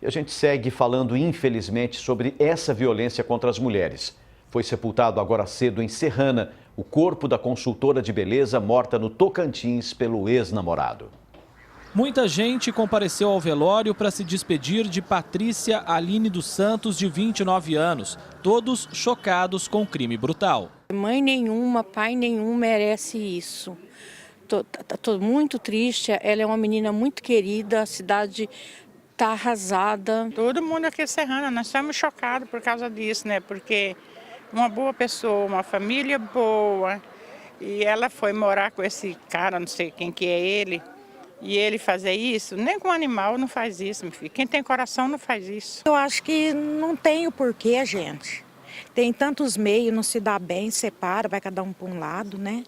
E a gente segue falando, infelizmente, sobre essa violência contra as mulheres. Foi sepultado agora cedo em Serrana o corpo da consultora de beleza morta no Tocantins pelo ex-namorado. Muita gente compareceu ao velório para se despedir de Patrícia Aline dos Santos, de 29 anos, todos chocados com o crime brutal. Mãe nenhuma, pai nenhum merece isso. Tô muito triste, ela é uma menina muito querida, a cidade está arrasada. Todo mundo aqui é serrana, nós estamos chocados por causa disso, né? Porque uma boa pessoa, uma família boa, e ela foi morar com esse cara, não sei quem que é ele, e ele fazer isso, nem com animal não faz isso, meu filho. Quem tem coração não faz isso. Eu acho que não tem o porquê, gente. Tem tantos meios, não se dá bem, separa, vai cada um para um lado, né?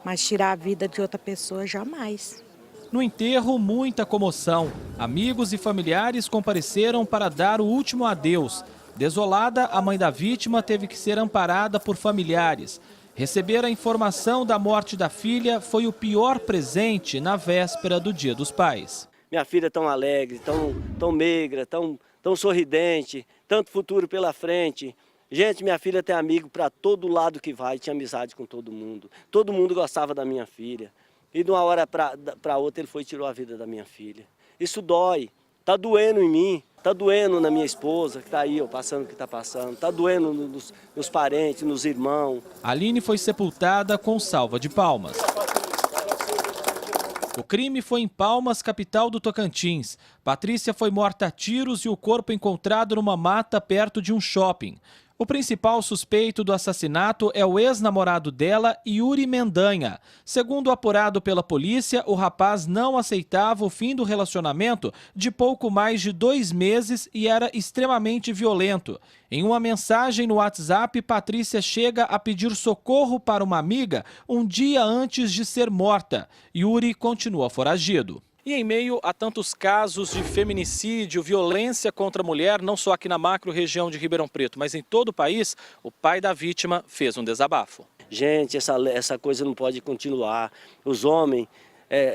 Mas tirar a vida de outra pessoa, jamais. No enterro, muita comoção. Amigos e familiares compareceram para dar o último adeus. Desolada, a mãe da vítima teve que ser amparada por familiares. Receber a informação da morte da filha foi o pior presente na véspera do Dia dos Pais. Minha filha tão alegre, tão magra, tão sorridente, tanto futuro pela frente. Gente, minha filha tem amigo para todo lado que vai, tinha amizade com todo mundo. Todo mundo gostava da minha filha. E de uma hora para outra ele foi e tirou a vida da minha filha. Isso dói, tá doendo em mim. Está doendo na minha esposa, que está aí, passando o que está passando. Está doendo nos parentes, nos irmãos. Aline foi sepultada com salva de palmas. O crime foi em Palmas, capital do Tocantins. Patrícia foi morta a tiros e o corpo encontrado numa mata perto de um shopping. O principal suspeito do assassinato é o ex-namorado dela, Yuri Mendanha. Segundo apurado pela polícia, o rapaz não aceitava o fim do relacionamento de pouco mais de 2 meses e era extremamente violento. Em uma mensagem no WhatsApp, Patrícia chega a pedir socorro para uma amiga um dia antes de ser morta. Yuri continua foragido. E em meio a tantos casos de feminicídio, violência contra a mulher, não só aqui na macro-região de Ribeirão Preto, mas em todo o país, o pai da vítima fez um desabafo. Gente, essa coisa não pode continuar. Os homens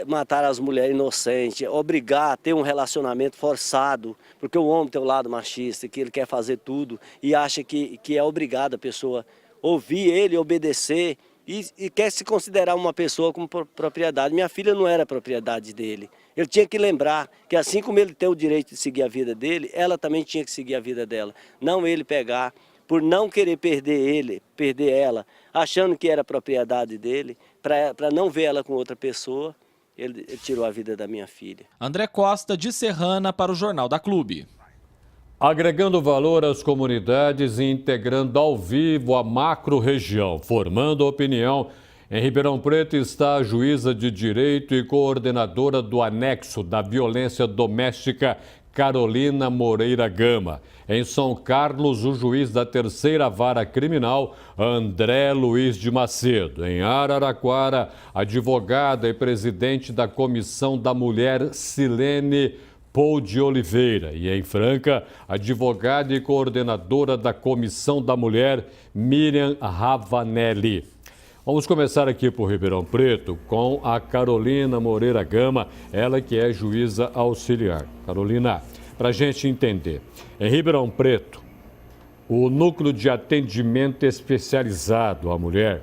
matar as mulheres inocentes, obrigar a ter um relacionamento forçado, porque o homem tem o lado machista, que ele quer fazer tudo e acha que é obrigado a pessoa ouvir ele, obedecer e quer se considerar uma pessoa como propriedade. Minha filha não era propriedade dele. Ele tinha que lembrar que assim como ele tem o direito de seguir a vida dele, ela também tinha que seguir a vida dela. Não ele pegar, por não querer perder ela, achando que era propriedade dele, para não ver ela com outra pessoa, ele tirou a vida da minha filha. André Costa, de Serrana, para o Jornal da Clube. Agregando valor às comunidades e integrando ao vivo a macro-região, formando opinião. Em Ribeirão Preto está a juíza de direito e coordenadora do anexo da violência doméstica, Carolina Moreira Gama. Em São Carlos, o juiz da 3ª Vara Criminal, André Luiz de Macedo. Em Araraquara, advogada e presidente da Comissão da Mulher, Silene Paul de Oliveira. E em Franca, advogada e coordenadora da Comissão da Mulher, Miriam Ravanelli. Vamos começar aqui por Ribeirão Preto com a Carolina Moreira Gama, ela que é juíza auxiliar. Carolina, para a gente entender, em Ribeirão Preto, o Núcleo de Atendimento Especializado à Mulher,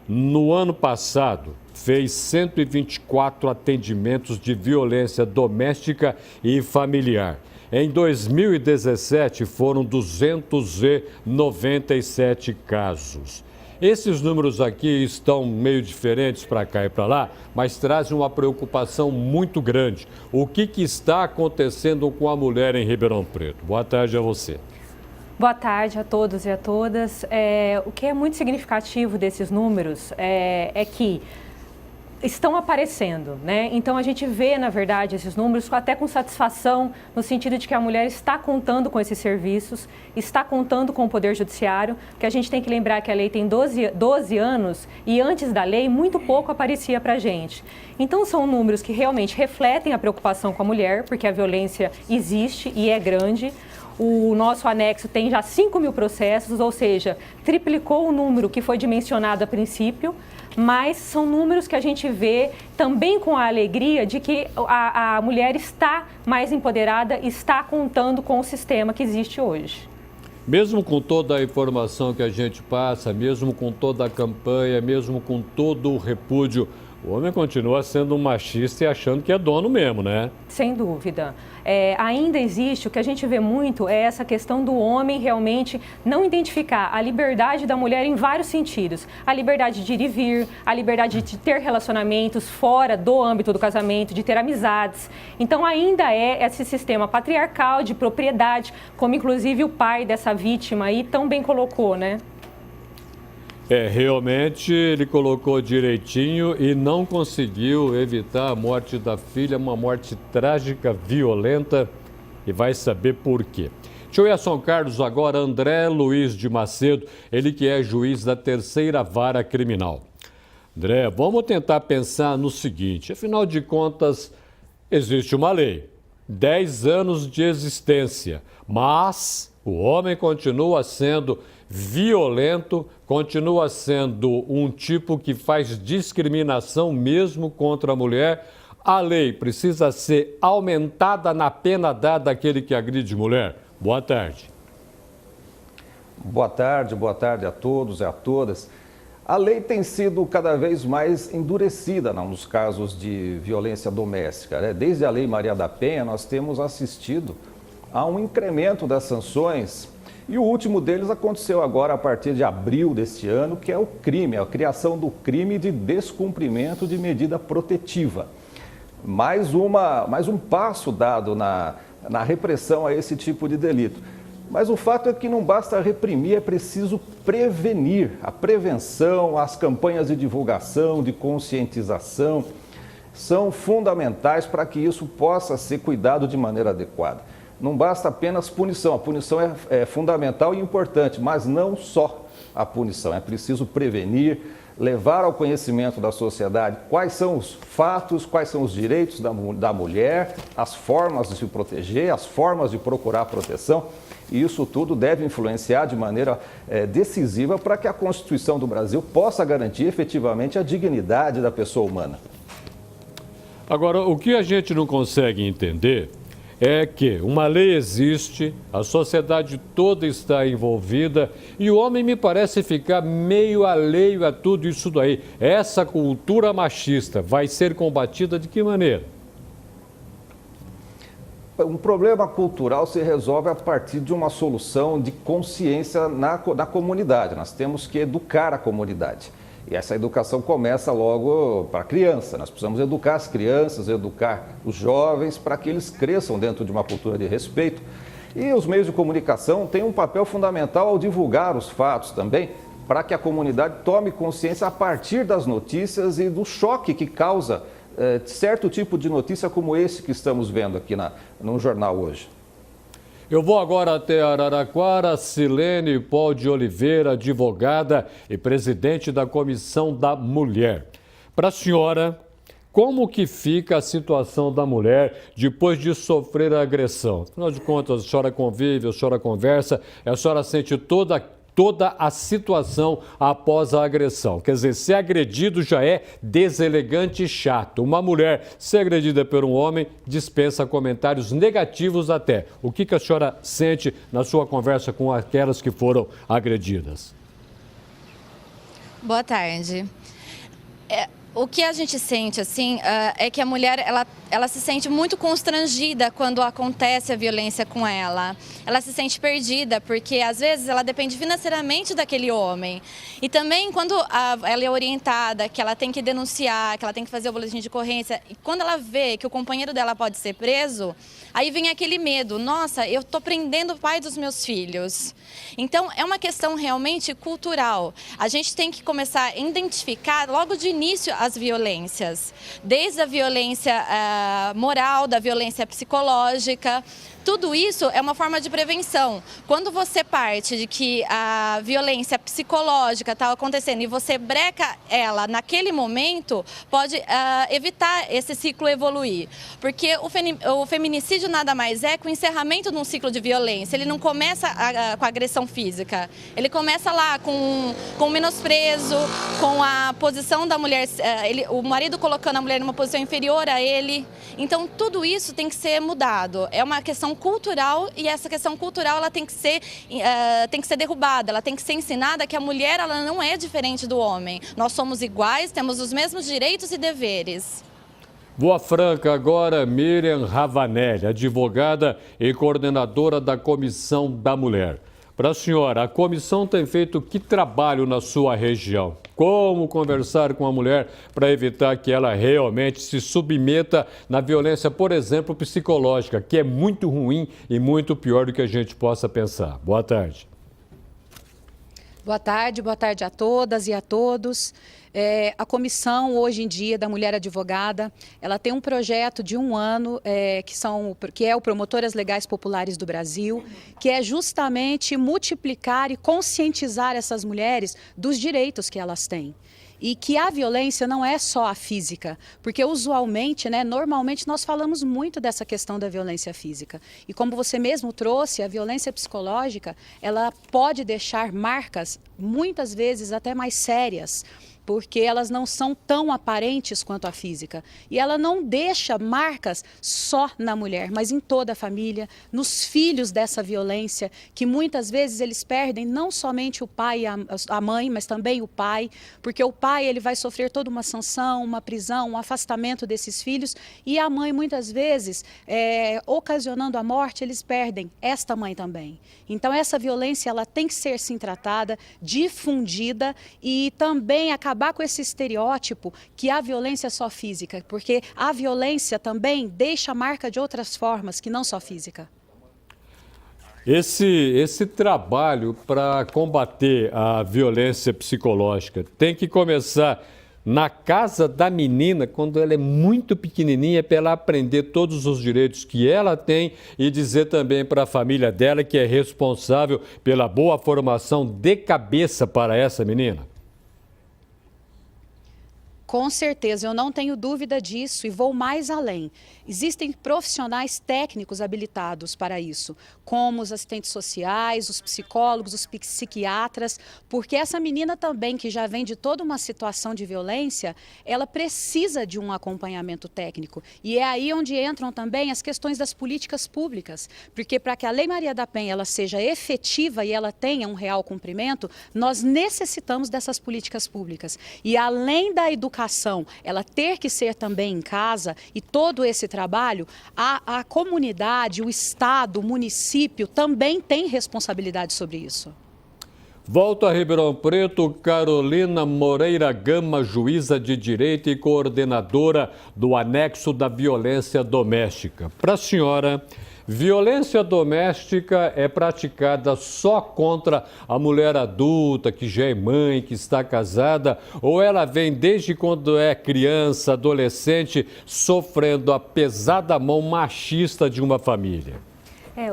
no ano passado, fez 124 atendimentos de violência doméstica e familiar. Em 2017, foram 297 casos. Esses números aqui estão meio diferentes para cá e para lá, mas trazem uma preocupação muito grande. O que está acontecendo com a mulher em Ribeirão Preto? Boa tarde a você. Boa tarde a todos e a todas. O que é muito significativo desses números é que estão aparecendo, né? Então a gente vê, na verdade, esses números até com satisfação, no sentido de que a mulher está contando com esses serviços, está contando com o Poder Judiciário, porque a gente tem que lembrar que a lei tem 12 anos e antes da lei muito pouco aparecia para a gente. Então são números que realmente refletem a preocupação com a mulher, porque a violência existe e é grande. O nosso anexo tem já 5.000 processos, ou seja, triplicou o número que foi dimensionado a princípio, mas são números que a gente vê também com a alegria de que a mulher está mais empoderada, está contando com o sistema que existe hoje. Mesmo com toda a informação que a gente passa, mesmo com toda a campanha, mesmo com todo o repúdio, o homem continua sendo um machista e achando que é dono mesmo, né? Sem dúvida. Ainda existe, o que a gente vê muito é essa questão do homem realmente não identificar a liberdade da mulher em vários sentidos. A liberdade de ir e vir, a liberdade de ter relacionamentos fora do âmbito do casamento, de ter amizades. Então ainda é esse sistema patriarcal de propriedade, como inclusive o pai dessa vítima aí tão bem colocou, né? Realmente ele colocou direitinho e não conseguiu evitar a morte da filha, uma morte trágica, violenta, e vai saber por quê. Deixa eu ir a São Carlos agora, André Luiz de Macedo, ele que é juiz da 3ª Vara Criminal. André, vamos tentar pensar no seguinte, afinal de contas, existe uma lei, 10 anos de existência, mas o homem continua sendo violento, continua sendo um tipo que faz discriminação mesmo contra a mulher. A lei precisa ser aumentada na pena dada àquele que agride mulher. Boa tarde. Boa tarde a todos e a todas. A lei tem sido cada vez mais endurecida nos casos de violência doméstica, né? Desde a Lei Maria da Penha, nós temos assistido a um incremento das sanções. E o último deles aconteceu agora a partir de abril deste ano, que é o crime, a criação do crime de descumprimento de medida protetiva. Mais um passo dado na repressão a esse tipo de delito. Mas o fato é que não basta reprimir, é preciso prevenir. A prevenção, as campanhas de divulgação, de conscientização, são fundamentais para que isso possa ser cuidado de maneira adequada. Não basta apenas punição, a punição é fundamental e importante, mas não só a punição. É preciso prevenir, levar ao conhecimento da sociedade quais são os fatos, quais são os direitos da mulher, as formas de se proteger, as formas de procurar proteção. E isso tudo deve influenciar de maneira decisiva para que a Constituição do Brasil possa garantir efetivamente a dignidade da pessoa humana. Agora, o que a gente não consegue entender é que uma lei existe, a sociedade toda está envolvida e o homem me parece ficar meio alheio a tudo isso daí. Essa cultura machista vai ser combatida de que maneira? Um problema cultural se resolve a partir de uma solução de consciência na comunidade. Nós temos que educar a comunidade. E essa educação começa logo para a criança. Nós precisamos educar as crianças, educar os jovens para que eles cresçam dentro de uma cultura de respeito. E os meios de comunicação têm um papel fundamental ao divulgar os fatos também, para que a comunidade tome consciência a partir das notícias e do choque que causa certo tipo de notícia como esse que estamos vendo aqui no jornal hoje. Eu vou agora até Araraquara, Silene Paul de Oliveira, advogada e presidente da Comissão da Mulher. Para a senhora, como que fica a situação da mulher depois de sofrer a agressão? Afinal de contas, a senhora convive, a senhora conversa, a senhora sente toda a situação após a agressão. Quer dizer, ser agredido já é deselegante e chato. Uma mulher ser agredida por um homem dispensa comentários negativos até. O que a senhora sente na sua conversa com aquelas que foram agredidas? Boa tarde. O que a gente sente, assim, é que a mulher, ela se sente muito constrangida quando acontece a violência com ela. Ela se sente perdida, porque às vezes ela depende financeiramente daquele homem. E também quando ela é orientada, que ela tem que denunciar, que ela tem que fazer o boletim de ocorrência, e quando ela vê que o companheiro dela pode ser preso, aí vem aquele medo, nossa, eu estou prendendo o pai dos meus filhos. Então, é uma questão realmente cultural. A gente tem que começar a identificar logo de início as violências, desde a violência moral, da violência psicológica, tudo isso é uma forma de prevenção. Quando você parte de que a violência psicológica está acontecendo e você breca ela naquele momento, pode evitar esse ciclo evoluir. Porque o feminicídio nada mais é que o encerramento de um ciclo de violência. Ele não começa com agressão física, ele começa lá com menosprezo, com a posição da mulher, o marido colocando a mulher numa posição inferior a ele. Então tudo isso tem que ser mudado. É uma questão cultural e essa questão cultural ela tem que ser derrubada, ela tem que ser ensinada que a mulher ela não é diferente do homem. Nós somos iguais, temos os mesmos direitos e deveres. Boa Franca, agora Miriam Ravanelli, advogada e coordenadora da Comissão da Mulher. Para a senhora, a comissão tem feito que trabalho na sua região? Como conversar com a mulher para evitar que ela realmente se submeta na violência, por exemplo, psicológica, que é muito ruim e muito pior do que a gente possa pensar. Boa tarde. Boa tarde a todas e a todos. A comissão, hoje em dia, da Mulher Advogada, ela tem um projeto de 1 ano, que é o Promotoras Legais Populares do Brasil, que é justamente multiplicar e conscientizar essas mulheres dos direitos que elas têm. E que a violência não é só a física, porque usualmente, normalmente nós falamos muito dessa questão da violência física. E como você mesmo trouxe, a violência psicológica, ela pode deixar marcas, muitas vezes até mais sérias, porque elas não são tão aparentes quanto a física. E ela não deixa marcas só na mulher, mas em toda a família, nos filhos dessa violência, que muitas vezes eles perdem não somente o pai e a mãe, mas também o pai, porque o pai ele vai sofrer toda uma sanção, uma prisão, um afastamento desses filhos, e a mãe muitas vezes, ocasionando a morte, eles perdem esta mãe também. Então essa violência ela tem que ser sim tratada, difundida e também acabar com esse estereótipo que a violência é só física, porque a violência também deixa marca de outras formas que não só física. Esse trabalho para combater a violência psicológica tem que começar na casa da menina, quando ela é muito pequenininha, para ela aprender todos os direitos que ela tem e dizer também para a família dela que é responsável pela boa formação de cabeça para essa menina. Com certeza, eu não tenho dúvida disso e vou mais além. Existem profissionais técnicos habilitados para isso, como os assistentes sociais, os psicólogos, os psiquiatras, porque essa menina também, que já vem de toda uma situação de violência, ela precisa de um acompanhamento técnico. E é aí onde entram também as questões das políticas públicas, porque para que a Lei Maria da Penha ela seja efetiva e ela tenha um real cumprimento, nós necessitamos dessas políticas públicas. E além da educação, ela ter que ser também em casa e todo esse trabalho, a comunidade, o Estado, o município também tem responsabilidade sobre isso. Volta a Ribeirão Preto, Carolina Moreira Gama, juíza de direito e coordenadora do anexo da violência doméstica. Para a senhora, violência doméstica é praticada só contra a mulher adulta, que já é mãe, que está casada, ou ela vem desde quando é criança, adolescente, sofrendo a pesada mão machista de uma família?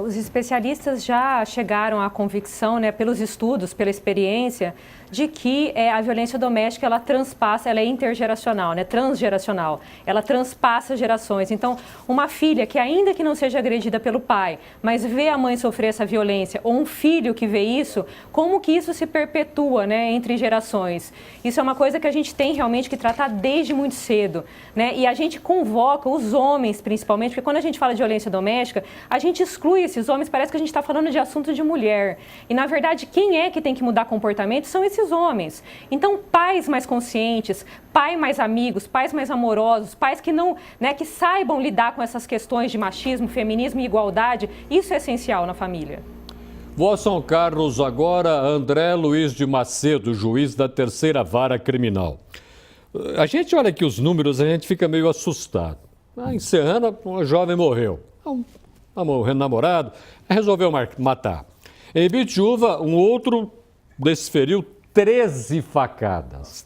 Os especialistas já chegaram à convicção, pelos estudos, pela experiência, de que a violência doméstica ela transpassa, ela é intergeracional, transgeracional, ela transpassa gerações. Então, uma filha que ainda que não seja agredida pelo pai, mas vê a mãe sofrer essa violência, ou um filho que vê isso, como que isso se perpetua, entre gerações? Isso é uma coisa que a gente tem realmente que tratar desde muito cedo, E a gente convoca os homens, principalmente, porque quando a gente fala de violência doméstica, a gente exclui esses homens, parece que a gente está falando de assunto de mulher. E, na verdade, quem é que tem que mudar comportamento são esses homens. Então, pais mais conscientes, pais mais amigos, pais mais amorosos, pais que não, que saibam lidar com essas questões de machismo, feminismo e igualdade, isso é essencial na família. Vou a São Carlos agora, André Luiz de Macedo, juiz da 3ª Vara Criminal. A gente olha aqui os números, a gente fica meio assustado. Em Serrana, uma jovem morreu. Morreu namorado, resolveu matar. Em Bitiúva, um outro desferiu 13 facadas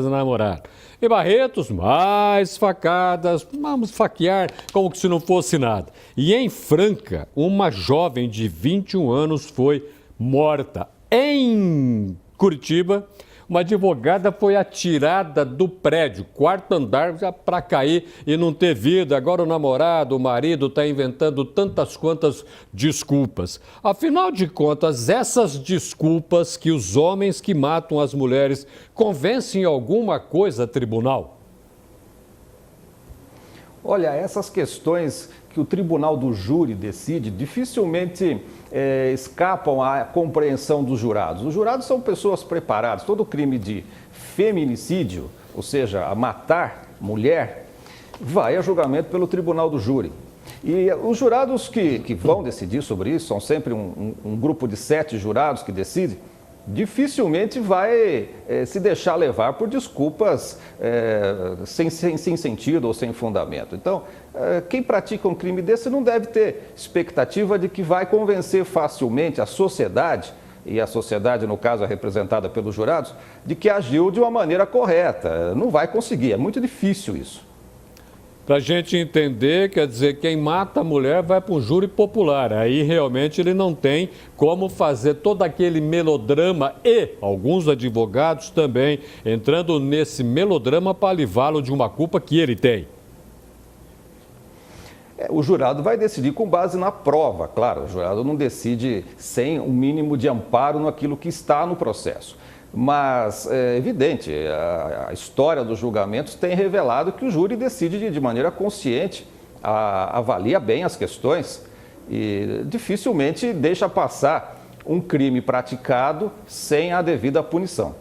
na namorada. Em Barretos, mais facadas, vamos faquear como se não fosse nada. E em Franca, uma jovem de 21 anos foi morta. Em Curitiba, uma advogada foi atirada do prédio, quarto andar, já para cair e não ter vida. Agora o namorado, o marido, está inventando tantas quantas desculpas. Afinal de contas, essas desculpas que os homens que matam as mulheres convencem alguma coisa, tribunal? Olha, essas questões que o tribunal do júri decide dificilmente escapam à compreensão dos jurados. Os jurados são pessoas preparadas. Todo crime de feminicídio, ou seja, a matar mulher, vai a julgamento pelo tribunal do júri. E os jurados que vão decidir sobre isso, são sempre um grupo de 7 jurados que decidem, dificilmente vai se deixar levar por desculpas sem sentido ou sem fundamento. Então, quem pratica um crime desse não deve ter expectativa de que vai convencer facilmente a sociedade, e a sociedade, no caso, é representada pelos jurados, de que agiu de uma maneira correta. Não vai conseguir, é muito difícil isso. Para a gente entender, quer dizer, quem mata a mulher vai para um júri popular. Aí realmente ele não tem como fazer todo aquele melodrama e alguns advogados também entrando nesse melodrama para livrá-lo de uma culpa que ele tem. O jurado vai decidir com base na prova, claro. O jurado não decide sem um mínimo de amparo naquilo que está no processo. Mas é evidente, a história dos julgamentos tem revelado que o júri decide de maneira consciente, avalia bem as questões e dificilmente deixa passar um crime praticado sem a devida punição.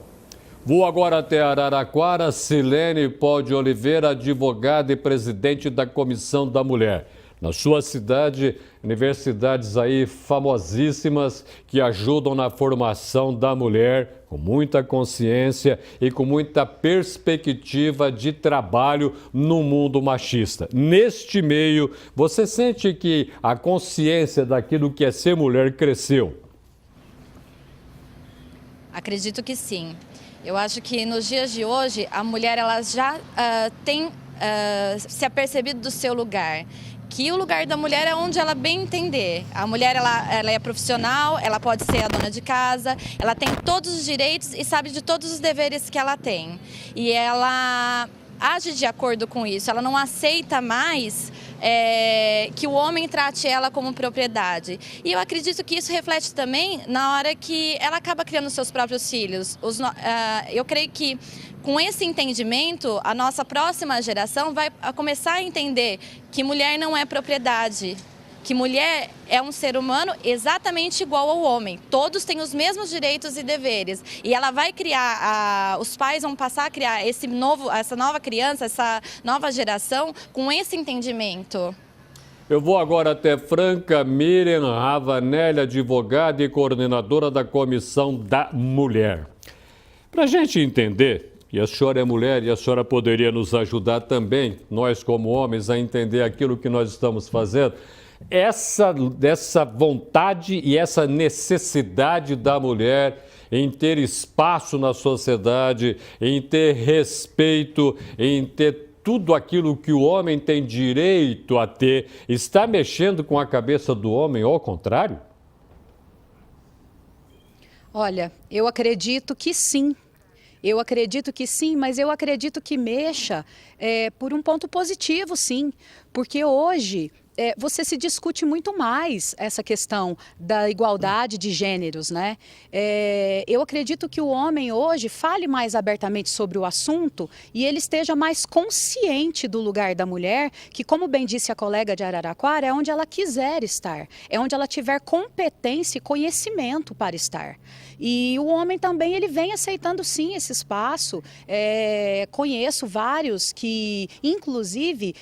Vou agora até Araraquara. Silene Pó de Oliveira, advogada e presidente da Comissão da Mulher. Na sua cidade, universidades aí famosíssimas que ajudam na formação da mulher com muita consciência e com muita perspectiva de trabalho no mundo machista. Neste meio, você sente que a consciência daquilo que é ser mulher cresceu? Acredito que sim. Eu acho que nos dias de hoje, a mulher ela já tem se apercebido do seu lugar. Que o lugar da mulher é onde ela bem entender. A mulher ela é profissional, ela pode ser a dona de casa, ela tem todos os direitos e sabe de todos os deveres que ela tem. E ela age de acordo com isso, ela não aceita mais que o homem trate ela como propriedade. E eu acredito que isso reflete também na hora que ela acaba criando seus próprios filhos. Eu creio que com esse entendimento, a nossa próxima geração vai começar a entender que mulher não é propriedade, que mulher é um ser humano exatamente igual ao homem. Todos têm os mesmos direitos e deveres. E ela vai criar, os pais vão passar a criar essa nova criança, essa nova geração com esse entendimento. Eu vou agora até Franca. Miriam Ravanelli, advogada e coordenadora da Comissão da Mulher. Para a gente entender, e a senhora é mulher e a senhora poderia nos ajudar também, nós como homens, a entender aquilo que nós estamos fazendo, essa vontade e essa necessidade da mulher em ter espaço na sociedade, em ter respeito, em ter tudo aquilo que o homem tem direito a ter, está mexendo com a cabeça do homem ou ao contrário? Olha, eu acredito que sim. Eu acredito que sim, mas eu acredito que mexa por um ponto positivo, sim. Porque hoje você se discute muito mais essa questão da igualdade de gêneros, né? Eu acredito que o homem hoje fale mais abertamente sobre o assunto e ele esteja mais consciente do lugar da mulher, que, como bem disse a colega de Araraquara, é onde ela quiser estar, é onde ela tiver competência e conhecimento para estar. E o homem também, ele vem aceitando sim esse espaço. Conheço vários que, inclusive,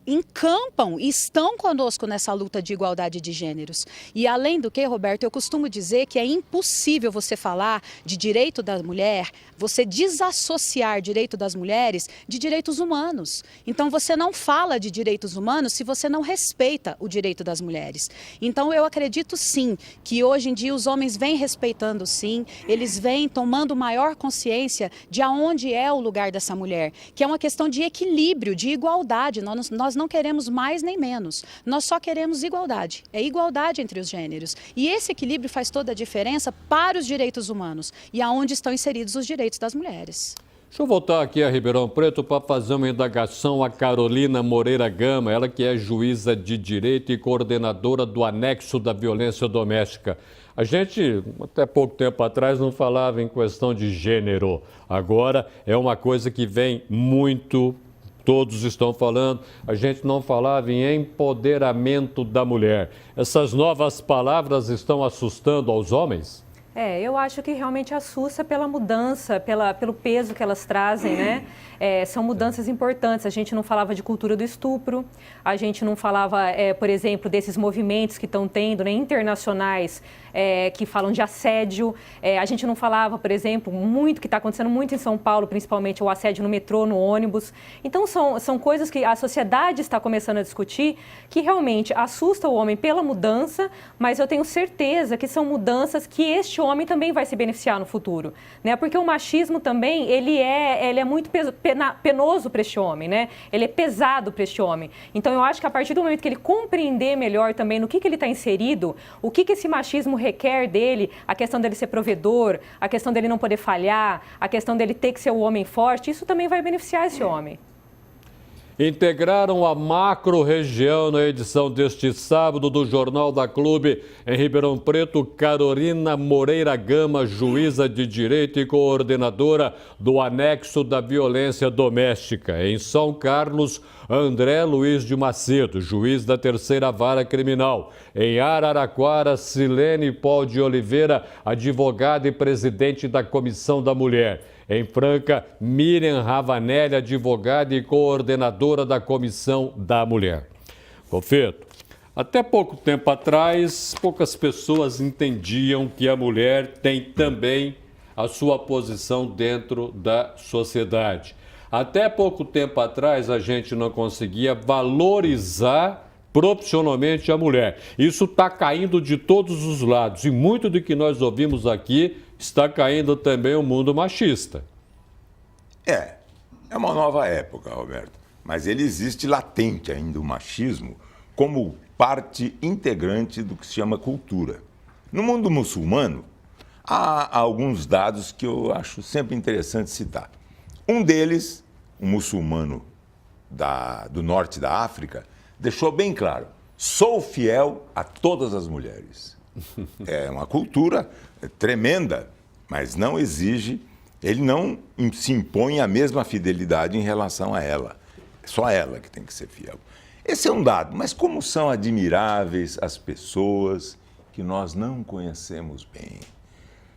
encampam participam e estão conosco nessa luta de igualdade de gêneros. E além do que, Roberto, eu costumo dizer que é impossível você falar de direito da mulher, você desassociar direito das mulheres de direitos humanos. Então você não fala de direitos humanos se você não respeita o direito das mulheres. Então eu acredito sim que hoje em dia os homens vêm respeitando sim, eles vêm tomando maior consciência de aonde é o lugar dessa mulher, que é uma questão de equilíbrio, de igualdade. Nós não queremos mais nem menos, nós só queremos igualdade, é igualdade entre os gêneros. E esse equilíbrio faz toda a diferença para os direitos humanos e aonde estão inseridos os direitos das mulheres. Deixa eu voltar aqui a Ribeirão Preto para fazer uma indagação a Carolina Moreira Gama, ela que é juíza de direito e coordenadora do anexo da violência doméstica. A gente, até pouco tempo atrás, não falava em questão de gênero. Agora é uma coisa que vem muito, todos estão falando, a gente não falava em empoderamento da mulher. Essas novas palavras estão assustando aos homens? Eu acho que realmente assusta pela mudança, pelo peso que elas trazem, né? São mudanças importantes. A gente não falava de cultura do estupro, a gente não falava, por exemplo, desses movimentos que estão tendo, né, internacionais, que falam de assédio. A gente não falava, por exemplo, muito que está acontecendo muito em São Paulo, principalmente o assédio no metrô, no ônibus. Então, são coisas que a sociedade está começando a discutir, que realmente assusta o homem pela mudança, mas eu tenho certeza que são mudanças que este homem também vai se beneficiar no futuro, né? Porque o machismo também, ele é muito penoso para este homem, né? Ele é pesado para este homem. Então, eu acho que a partir do momento que ele compreender melhor também no que ele está inserido, o que esse machismo requer dele, a questão dele ser provedor, a questão dele não poder falhar, a questão dele ter que ser o homem forte, isso também vai beneficiar esse homem. Integraram a macro-região na edição deste sábado do Jornal da Clube em Ribeirão Preto, Carolina Moreira Gama, juíza de direito e coordenadora do anexo da violência doméstica. Em São Carlos, André Luiz de Macedo, juiz da terceira vara criminal. Em Araraquara, Silene Paul de Oliveira, advogada e presidente da Comissão da Mulher. Em Franca, Miriam Ravanelli, advogada e coordenadora da Comissão da Mulher. Confeito, até pouco tempo atrás, poucas pessoas entendiam que a mulher tem também a sua posição dentro da sociedade. Até pouco tempo atrás, a gente não conseguia valorizar profissionalmente a mulher. Isso está caindo de todos os lados e muito do que nós ouvimos aqui está caindo também o mundo machista. É uma nova época, Roberto, mas ele existe latente ainda o machismo como parte integrante do que se chama cultura. No mundo muçulmano, há alguns dados que eu acho sempre interessante citar. Um deles, um muçulmano do norte da África, deixou bem claro: sou fiel a todas as mulheres. É uma cultura tremenda, mas não exige, ele não se impõe a mesma fidelidade em relação a ela. É só ela que tem que ser fiel. Esse é um dado, mas como são admiráveis as pessoas que nós não conhecemos bem.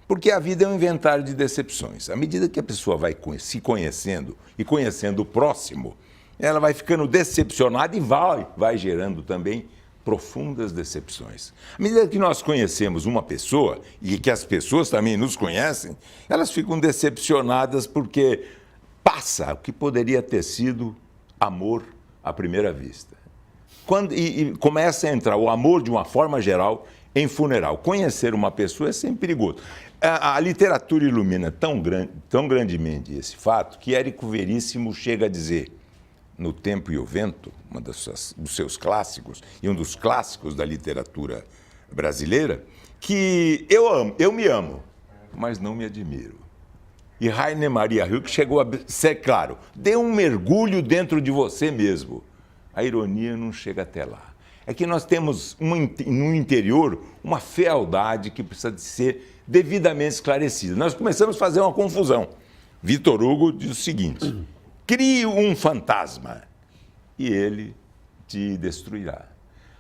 Porque a vida é um inventário de decepções. À medida que a pessoa vai se conhecendo e conhecendo o próximo, ela vai ficando decepcionada e vai gerando também profundas decepções. À medida que nós conhecemos uma pessoa e que as pessoas também nos conhecem, elas ficam decepcionadas porque passa o que poderia ter sido amor à primeira vista. E começa a entrar o amor de uma forma geral em funeral. Conhecer uma pessoa é sempre perigoso. A literatura ilumina tão grandemente esse fato que Érico Veríssimo chega a dizer: No Tempo e o Vento, dos seus clássicos, e um dos clássicos da literatura brasileira, que eu me amo, mas não me admiro. E Rainer Maria Rilke chegou a ser claro: dê um mergulho dentro de você mesmo. A ironia não chega até lá. É que nós temos no interior uma fealdade que precisa de ser devidamente esclarecida. Nós começamos a fazer uma confusão. Vitor Hugo diz o seguinte: crie um fantasma e ele te destruirá.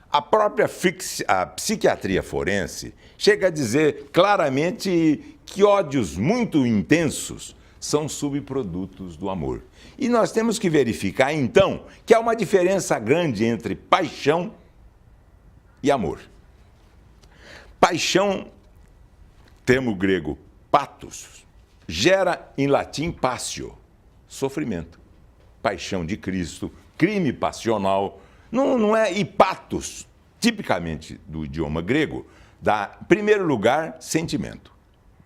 A própria psiquiatria forense chega a dizer claramente que ódios muito intensos são subprodutos do amor. E nós temos que verificar, então, que há uma diferença grande entre paixão e amor. Paixão, termo grego pathos, gera em latim passio, sofrimento. Paixão de Cristo, crime passional, não é, e pathos, tipicamente do idioma grego, dá, em primeiro lugar, sentimento.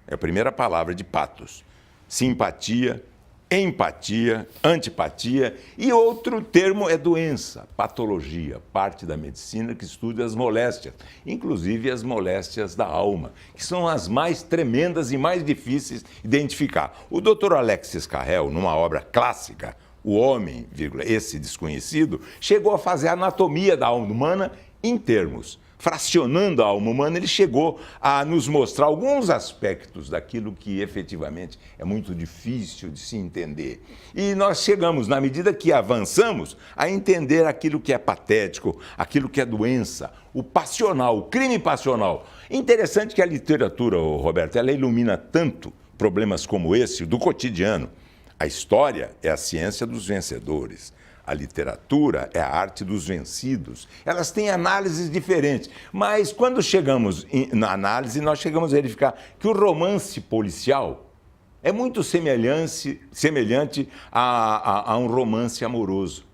É a primeira palavra de pathos. Simpatia, empatia, antipatia, e outro termo é doença, patologia, parte da medicina que estuda as moléstias, inclusive as moléstias da alma, que são as mais tremendas e mais difíceis de identificar. O Dr. Alexis Carrel, numa obra clássica, O Homem, esse desconhecido, chegou a fazer a anatomia da alma humana em termos. Fracionando a alma humana, ele chegou a nos mostrar alguns aspectos daquilo que efetivamente é muito difícil de se entender. E nós chegamos, na medida que avançamos, a entender aquilo que é patético, aquilo que é doença, o passional, o crime passional. Interessante que a literatura, Roberto, ela ilumina tanto problemas como esse do cotidiano. A história é a ciência dos vencedores. A literatura é a arte dos vencidos. Elas têm análises diferentes, mas quando chegamos na análise, nós chegamos a verificar que o romance policial é muito semelhante a um romance amoroso.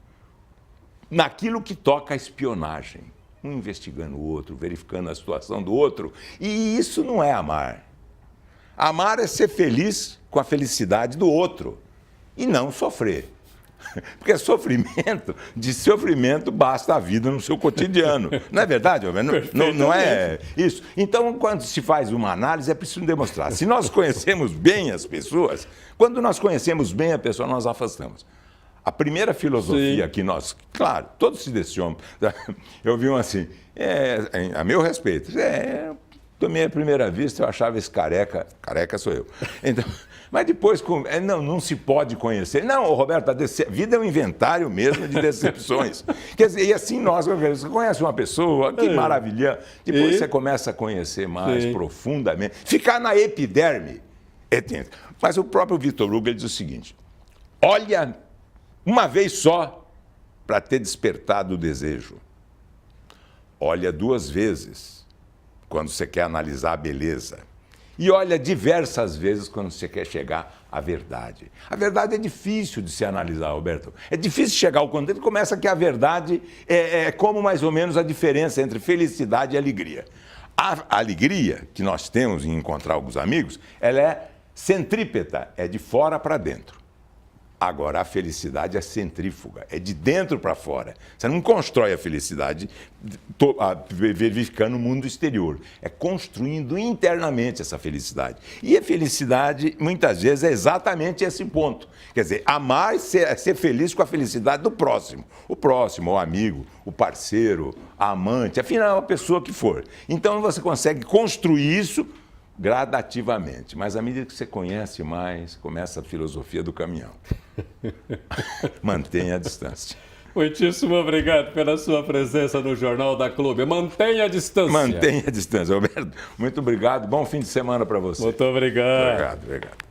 Naquilo que toca a espionagem, um investigando o outro, verificando a situação do outro, e isso não é amar. Amar é ser feliz com a felicidade do outro e não sofrer. Porque de sofrimento basta a vida no seu cotidiano. Não é verdade, não é isso. Então, quando se faz uma análise, é preciso demonstrar. Se nós conhecemos bem as pessoas, quando nós conhecemos bem a pessoa, nós afastamos. A filosofia que nós... Claro, todos se decidem. Eu vi um assim, a meu respeito, tomei a primeira vista, eu achava esse careca sou eu. Então... Mas depois, não se pode conhecer. Não, Roberto, a vida é um inventário mesmo de decepções. Quer dizer, e assim você conhece uma pessoa, que maravilha. Depois você começa a conhecer mais profundamente. Ficar na epiderme é tenso. Mas o próprio Victor Hugo diz o seguinte, olha uma vez só para ter despertado o desejo. Olha 2 vezes quando você quer analisar a beleza. E olha diversas vezes quando você quer chegar à verdade. A verdade é difícil de se analisar, Roberto. É difícil chegar ao contexto. Começa que a verdade é como mais ou menos a diferença entre felicidade e alegria. A alegria que nós temos em encontrar alguns amigos, ela é centrípeta, é de fora para dentro. Agora, a felicidade é centrífuga, é de dentro para fora. Você não constrói a felicidade verificando o mundo exterior. É construindo internamente essa felicidade. E a felicidade, muitas vezes, é exatamente esse ponto. Quer dizer, amar é ser feliz com a felicidade do próximo. O próximo, o amigo, o parceiro, a amante, afinal, a pessoa que for. Então, você consegue construir isso gradativamente, mas à medida que você conhece mais, começa a filosofia do caminhão. Mantenha a distância. Muitíssimo obrigado pela sua presença no Jornal da Clube. Mantenha a distância. Mantenha a distância, Roberto. Muito obrigado. Bom fim de semana para você. Muito obrigado. Obrigado.